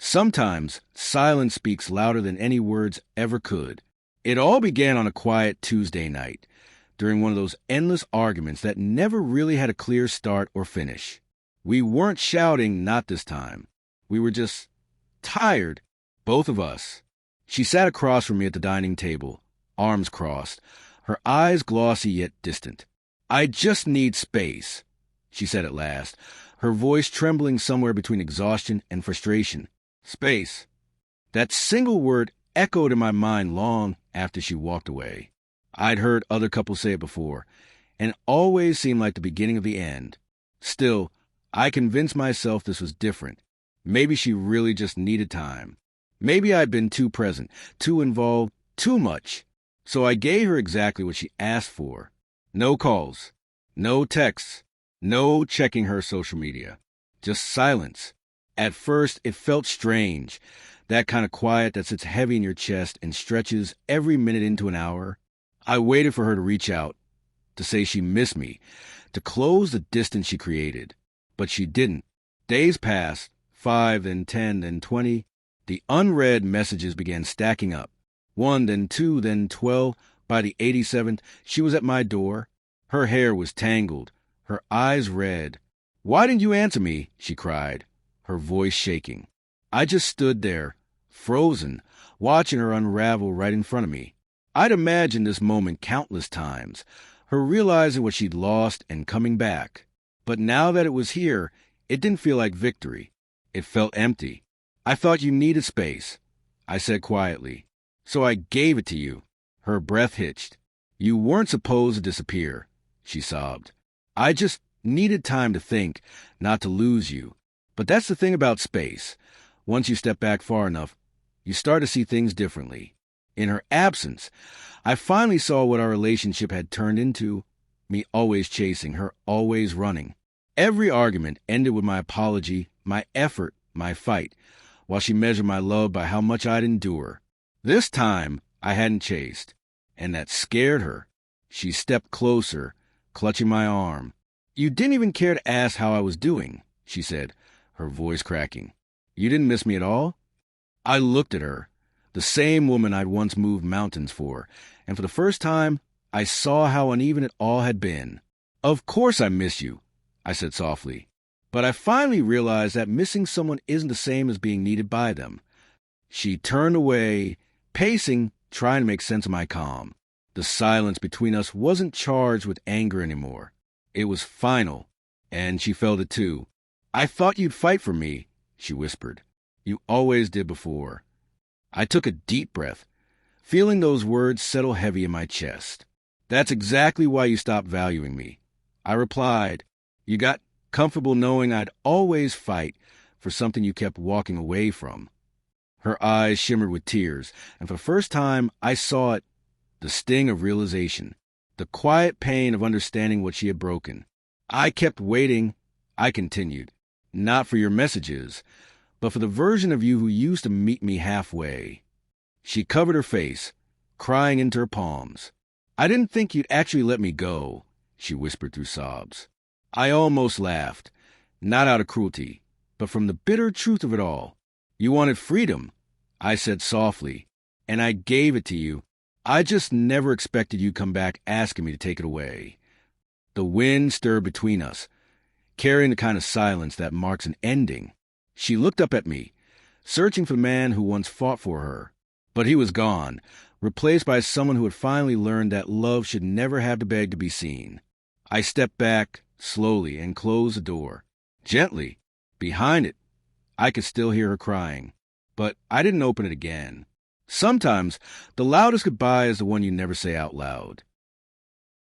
Sometimes silence speaks louder than any words ever could. It all began on a quiet Tuesday night, during one of those endless arguments that never really had a clear start or finish. We weren't shouting, not this time. We were just tired, both of us. She sat across from me at the dining table, arms crossed, her eyes glossy yet distant. "I just need space," she said at last, her voice trembling somewhere between exhaustion and frustration. Space. That single word echoed in my mind long after she walked away. I'd heard other couples say it before, and it always seemed like the beginning of the end. Still, I convinced myself this was different. Maybe she really just needed time. Maybe I'd been too present, too involved, too much. So I gave her exactly what she asked for. No calls, no texts, no checking her social media. Just silence. At first, it felt strange. That kind of quiet that sits heavy in your chest and stretches every minute into an hour. I waited for her to reach out, to say she missed me, to close the distance she created. But she didn't. Days passed, 5, then 10, then 20. The unread messages began stacking up. 1, then 2, then 12. By the 87th, she was at my door. Her hair was tangled, her eyes red. "Why didn't you answer me?" she cried, her voice shaking. I just stood there, frozen, watching her unravel right in front of me. I'd imagined this moment countless times, her realizing what she'd lost and coming back. But now that it was here, it didn't feel like victory. It felt empty. "I thought you needed space," I said quietly. "So I gave it to you." Her breath hitched. "You weren't supposed to disappear," she sobbed. "I just needed time to think, not to lose you." But that's the thing about space. Once you step back far enough, you start to see things differently. In her absence, I finally saw what our relationship had turned into. Me always chasing, her always running. Every argument ended with my apology, my effort, my fight, while she measured my love by how much I'd endure. This time, I hadn't chased, and that scared her. She stepped closer, clutching my arm. "You didn't even care to ask how I was doing," she said, her voice cracking. "You didn't miss me at all?" I looked at her, the same woman I'd once moved mountains for, and for the first time, I saw how uneven it all had been. "Of course I miss you," I said softly. But I finally realized that missing someone isn't the same as being needed by them. She turned away, pacing, trying to make sense of my calm. The silence between us wasn't charged with anger anymore. It was final, and she felt it too. "I thought you'd fight for me," she whispered. "You always did before." I took a deep breath, feeling those words settle heavy in my chest. "That's exactly why you stopped valuing me," I replied. "You got comfortable knowing I'd always fight for something you kept walking away from." Her eyes shimmered with tears, and for the first time I saw it, the sting of realization, the quiet pain of understanding what she had broken. "I kept waiting," I continued, "not for your messages, but for the version of you who used to meet me halfway." She covered her face, crying into her palms. "I didn't think you'd actually let me go," she whispered through sobs. I almost laughed, not out of cruelty, but from the bitter truth of it all. "You wanted freedom," I said softly, "and I gave it to you. I just never expected you'd come back asking me to take it away." The wind stirred between us, carrying the kind of silence that marks an ending. She looked up at me, searching for the man who once fought for her. But he was gone, replaced by someone who had finally learned that love should never have to beg to be seen. I stepped back, slowly, and closed the door. Gently. Behind it, I could still hear her crying. But I didn't open it again. Sometimes, the loudest goodbye is the one you never say out loud.